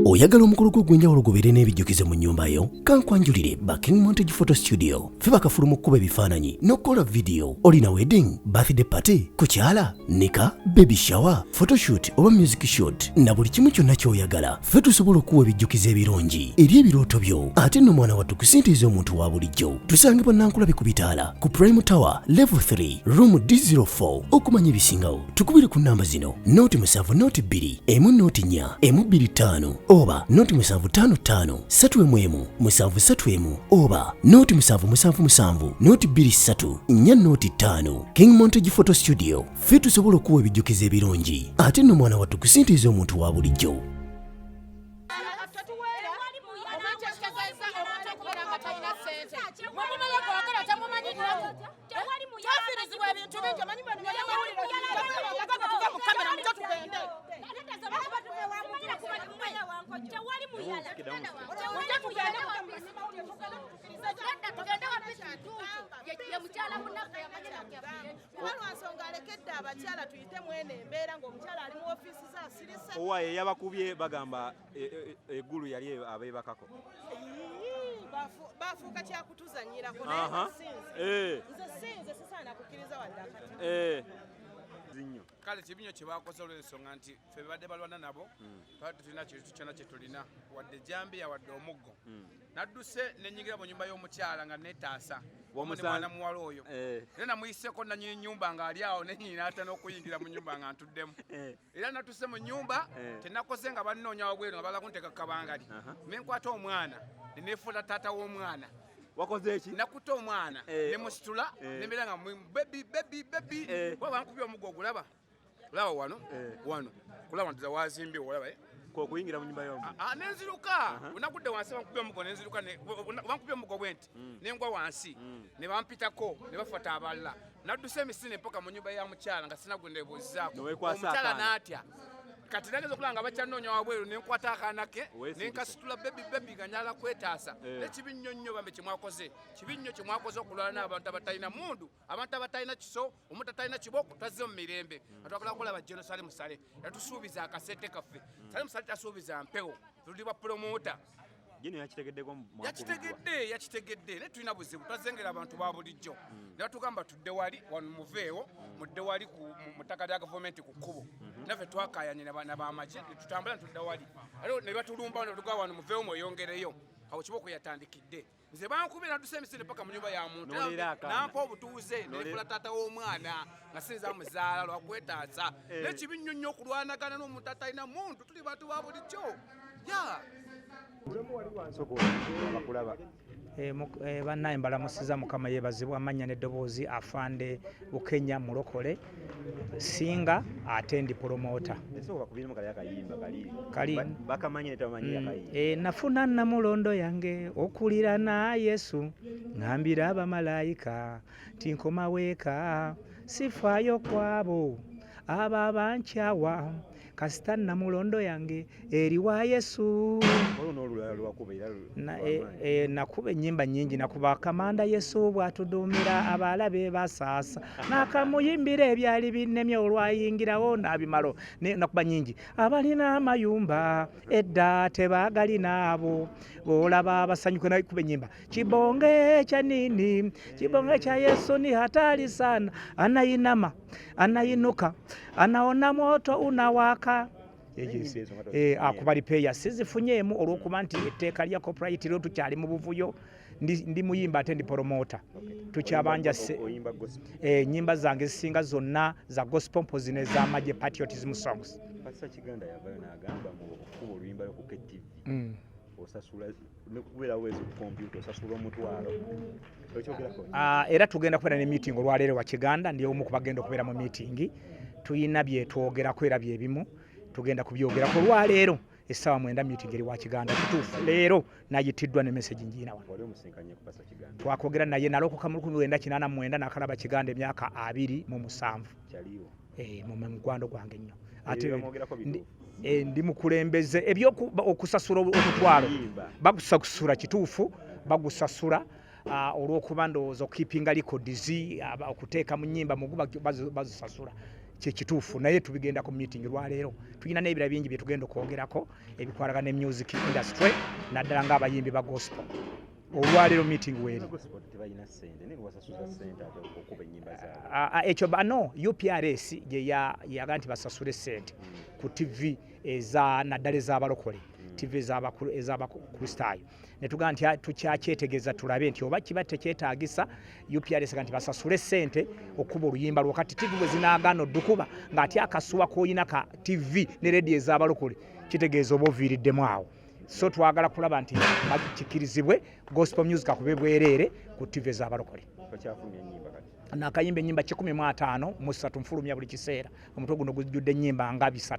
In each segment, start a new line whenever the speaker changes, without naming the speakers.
Oyagala omukolo gw'ogwenjawulo gubeere n'ebijjukize mu nnyumba yo? Kankwanjulire ba King Montage Photo Studio. Ffe bakafulu mu kkuba ebifaananyi n'okukola video. Olina wedding, birthday party, kukyala, nika, baby shower, photoshoot oba music shoot na buli kimu kyonna ky'oyagala. Ffe tusobola okuwa ebijjukize ebirungi eri ebirooto byo. Ate nno mwana wattu kusintiiza omuntu wa bulijjo. Tusange Nankulabe ku Bitaala ku Prime Tower Level 3 Room D04. Okumanya ebisingawo tukubire ku namba zino: noti 7 noti 2 emu noti 4 emu 25 oba noti 755 3 7 oba noti 7 noti 23 4 noti 5. King Montage Photo Studio. Ffe tusobola okuwa ebijjukize ebirungi ate nno mwana wattu kusintiiza omuntu wa bulijjo.
Owaye yabakubye bagamba eggulu yali abeebakako.
Bafuuka kyakutuzanyirako naye nze sinze sisaana kukkiriza wadde akati.
Kale kibinyo kye bakoze olw'ensonga nti ffe badde balwana nabo twali tulina kintu kyonna kye tulina wadde jambiya wadde omuggo. Nadduse ne nnyingira mu nnyumba y'omukyala nga neetaasa omuni mwana muwala oyo era namuyiseko nannyini nnyumba ng'ali awo nennyini n'atana okuyingira mu nnyumba nga ntuddemu era natusse mu nnyumba tenakoze nga bannoonya wabweru nga bala kunteeka kabangali ne nkwata omwana ne neefuula taata w'omwana.
Wakoze eki?
Nakuta omwana ne musitula ne mbeera nga bebi kuba bankubye omuggo ogulaba laba wano kulaba nti wazimbye olaba
okuyingira mu nnyumba y'omu
nenziruka onagudde wansi bankubye omuggo nenziruka bankubye omuggo bwenti nengwa wansi ne bampitako ne bafuata abalala nadduse emisiri empaka mu nnyumba ya mukyala nga sinagwe nebuuzizaako omukyala n'atya kati nageza okulaba nga bakyanoonya wabweru nenkwata akaana ke nenkasitula bebi nga nyala kwetaasa nekibi nnyo nnyo bambe kyemwakoze kibi nnyo kyemwakoze okulwana n'abantu abatalina mundu abantu abatalina kiso omuntu atalina kiboko tazze mu mirembe atwagala kukola bajjeno musale yatusuubiza akasente kaffe sale musale tasuubiza mpewo tuli bwa promota
gino
yakitegedde ne tulina buzibu twazengera abantu ba bulijjo ne batugamba tudde wali wano muveewo mudde wali mu ttaka lya gavumenti ku kkubo naffe twakayanye na bamagye tutambula tudda wali alo ne batulumba ne tugaa wano muveewo mweyongereyo awo kiboko yatandikidde nze bankubira nadduse emisiri paka mu nyumba ya muntu nampa obutuuze neefula taata w'omwana nga sinza muzaala lwakwetaasa nekibi nnyo nnyo okulwanagana n'omuntu atalina muntu tuli bantu ba bulijjo
bannaye mbalamusiza Mukama yeebazibwa amannya n'eddoboozi Afande Bukenya mulokole singa ate ndi promota nafuna namulondo yange okulira na Yesu ngambira abamalayika tinkoma weeka sifaayo kwabo aba bankyawa kasita namulondo yange eri wa Yesu. Nakuba ennyimba nnyingi nakuba kamanda Yesu bw'atudumira abalabe basaasa nakamuyimbira ebyali binnemye olwayingirawo n'abimalo nakuba nnyingi abalina amayumba edda tebagalina abo olaba abasanyuka nakuba ennyimba kibonge kya nini kibonge kya Yesu ni hatari sana anainama anainuka anaona moto unawaka akubali peya sizifunyeemu olw'okuba nti etteeka lya copyright lyo tukyali mu buvuyo ndi muyimba ate ndi promota tukyabanja ennyimba zange zisinga zonna za gospel mpozi n'eza Majje patriotism songs.
Kiganda yavayo n'agamba mu kuba oluyimba yo ku KTV osasula nekubeera wezi ku kompyuta osasula omutwalo
era tugenda kubeera ne meeting olwaleero wa Kiganda ndi omu ku bagenda okubeera mu meeting tuyina byetwogerako era byebimu tugenda kubyogerako olwaleero essaawa 9 meeting eri wa Kiganda kituufu leero nayitiddwa ne message njiina wano twakogera naye nalokoka mu 1989 nakalaba Kiganda emyaka 27 mu mugwando gwange nnyo ate ndi mukulembeze ebyokusasula omutwalo bagusasula kituufu bagusasula olw'okuba ndowooza keeping records okuteeka mu nnyimba muguba bazisasula kyekituufu naye tubigenda ku meeting lwaleero tulina n'ebira bingi bye tugenda okwogerako ebikwalagana ne music industry naddala ng'abayimbi ba gospel olwaleero meeting weeri ekyo no UPRS gye yaga nti basasule ssente ku TV naddala ez'abalokole TV ez'abakristaayo ne tugaa nti tukyakyetegeeza tulabe nti oba kiba tekyetaagisa UPRS nti basasule ssente okuba oluyimba lwakati TV bwe zinaagaana oddukuba ng'ate akasuwa k'olina ka TV ne rediyo ez'abalokole kitegeeza oba oviiriddemu awo so twagala kulaba nti kikirizibwe gospel music akube bwereere ku TV ez'abalokole nakayimba ennyimba 15 mu 3 nfulumya buli kiseera omutwe guno gujjudde ennyimba nga 3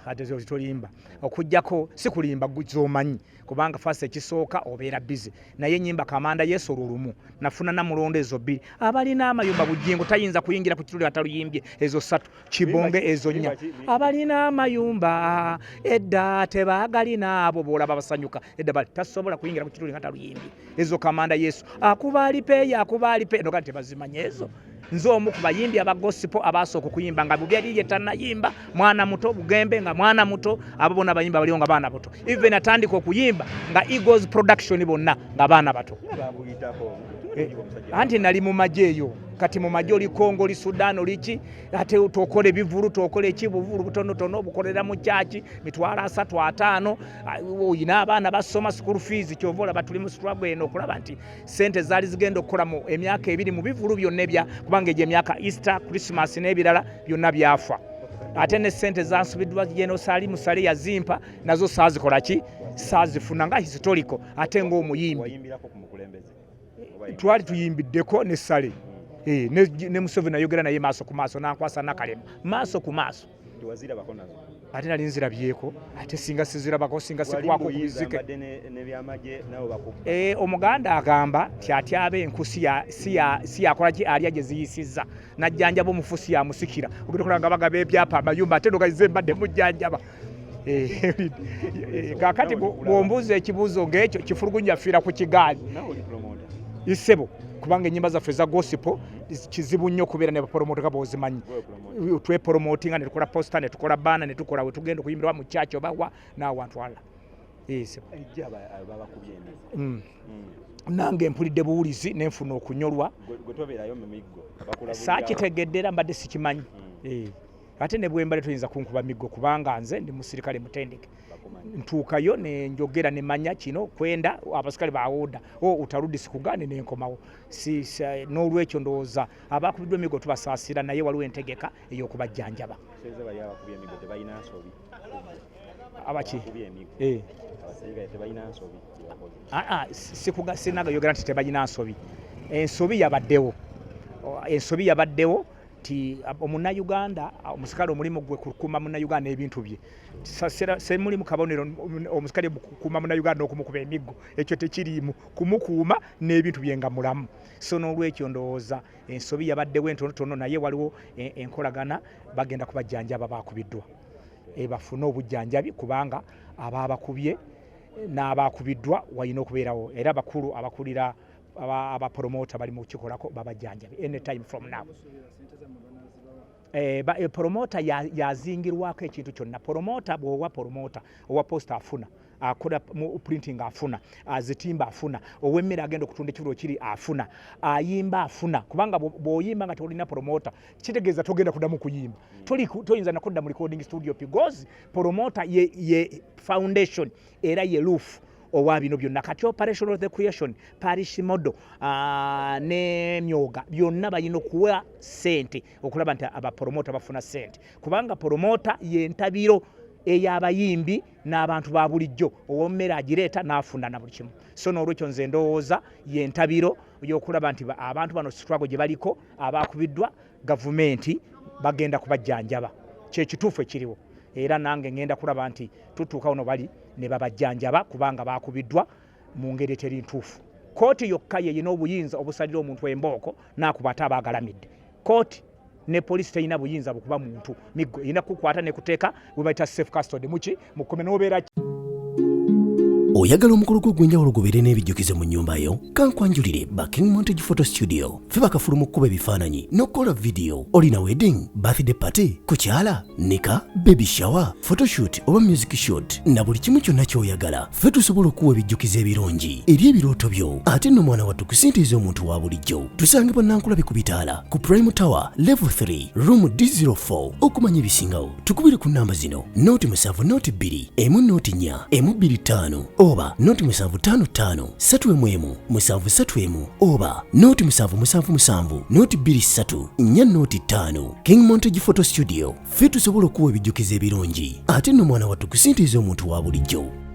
ate zo zitolimba okujjako si kulimba guzomanyi kubanga fasa ekisooka obeera busy naye ennyimba kamanda Yesu olulumu nafuna na mulondo ezo 2 abalina amayumba bujingo tayinza kuyingira ku kituli ataluyimbye ezo 3 kibonge ezo 4 abalina amayumba edda tebagalina abo bolaba basanyuka edda bali tasobola kuyingira ku kituli ataluyimbye ezo kamanda Yesu akubali pe no kati bazimanye ezo nzo omu ku bayimbi aba gospel abasooka okuyimba nga bubyali yetanayimba mwana muto bugembe nga mwana muto abo bonna bayimba bali nga baana bato even atandika okuyimba nga Eagles production bonna nga baana bato anti nali mu Majje eyo kati mu Majje oli Kongo oli Sudan oli ki ate tokole bivulu tokole ekibuvulu butonotono bukolera mu chachi mitwala 3-5 oyina abaana basoma school fees kyovola batuli mu struggle eno okulaba nti sente zali zigenda okukola mu emyaka 2 mu bivulu byonna ebya kubanga eje emyaka Easter Christmas n'ebirala byonna byafa ate ne sente zansubiddwa geno sali musale yazimpa nazo saazikola ki saazifuna nga historical ate ng'omuyimbi twali tuyimbiddeko ne sale ne Museveni ayogera naye maaso ku maaso n'ankwasa nakalema maaso ku maaso ate nali nzirabyeko ate singa sizirabako singa sikwako kubizike omuganda agamba nti atyabe enkusi si yakola ki alya gye ziyisizza najjanjaba omufusi yamusikira obitokolanga bagaba ebyapa amayumba ate nogayize mbadde mujjanjaba kakati bwombuuza ekibuuzo ng'ekyo kifulugunya fiira ku kigaali isebo kubanga ennyimba zaffe za gospel kizibu nnyo kubeera ne bapromotoka bozimanyi twepromotinga ne tukola posta ne tukola baana ne tukola we tugenda okuyimbirwa mu church obawa n'awantu ala nange mpulidde buwulizi nenfuna okunyolwa saakitegeddera mbadde sikimanyi ate ne bwembale toyinza kunkuba miggo kubanga nze ndi musirikale mutendeke ntuukayo ne njogera ne manya kino kwenda abasikale baawuda utarudi sikugane nenkomawo n'olwekyo ndowooza abakubiddwa emigo tubasaasira naye waliwo entegeka ey'okubajjanjaba abaki sinagayogera nti tebalina nsobi ensobi yabaddewo ti omunnayuganda omusikale omulimu gwe kukuuma munnayuganda ebintu bye semuli mu kabonero omusikale kukuuma munnayuganda okumukuba emiggo ekyo tekiriimu kumukuuma n'ebintu bye nga mulamu so n'olwekyo ndowooza ensobi yabaddewo entonotono naye waliwo enkolagana bagenda kubajjanjaba bakubiddwa bafune obujjanjabi kubanga ababakubye n'abakubiddwa walina okubeerawo era abakulu abakulira abapromota bali mu kikolako babajjanjabi anytime from now promota yazingirwako ekintu kyonna promota bw'owa promota owa posta afuna akola mu printing afuna azitimba afuna owemmere agenda okutunda ekibiro kiri afuna ayimba afuna kubanga bw'oyimba nga tolina promota kitegeeza togenda kuddamu kuyimba toyinza nakudda mu recording studio because promota ye foundation era ye roof owa bino byonna kati operation of the creation parish model n'emyoga byonna balina okuwa ssente okulaba nti abapromota bafuna ssente kubanga promota yentabiro ey'abayimbi n'abantu ba bulijjo owommere agireeta n'afunda na buli kimu so n'olwekyo nze ndowooza yentabiro y'okulaba nti abantu bano struggle gye baliko abakubiddwa gavumenti bagenda kubajjanjaba kyekituufu ekiriwo era nange ngenda kulaba nti tutuuka wano bali ne babajjanjaba kubanga bakubiddwa mu ngeri eteri ntuufu kooti yokka yeyina obuyinza obusalira omuntu embooko n'akuba ate abaagalamidde kooti ne poliisi terina buyinza bukuba muntu miggo erina kukwata ne kuteeka bwe bayita safe custody muki mukome n'obeera
oyagala omukolo gw'ogwenjawulo gubeere n'ebijjukize mu nnyumba yo kankwanjulire ba King Montage Photo Studio ffe bakafulu mu kkuba ebifaananyi n'okukola vidiyo olina wedding birthday party kukyala nika baby shower photoshoot oba music shoot na buli kimu kyonna ky'oyagala ffe tusobola okuwa ebijjukize ebirungi eri ebirooto byo ate nno mwana wattu kusintiiza omuntu wa bulijjo tusange bannankulabe ku bitaala ku Prime Tower level 3 room D04 okumanya ebisingawo tukubire ku nnamba zino noti 7 noti 2 emu noti 4 emu 25 oba noti 755 3 731 oba noti 777 noti 23 4 noti 5 King Montage Photo Studio ffe tusobola okuwa ebijjukize ebirungi ate nno mwana wattu kusintiiza omuntu wa bulijjo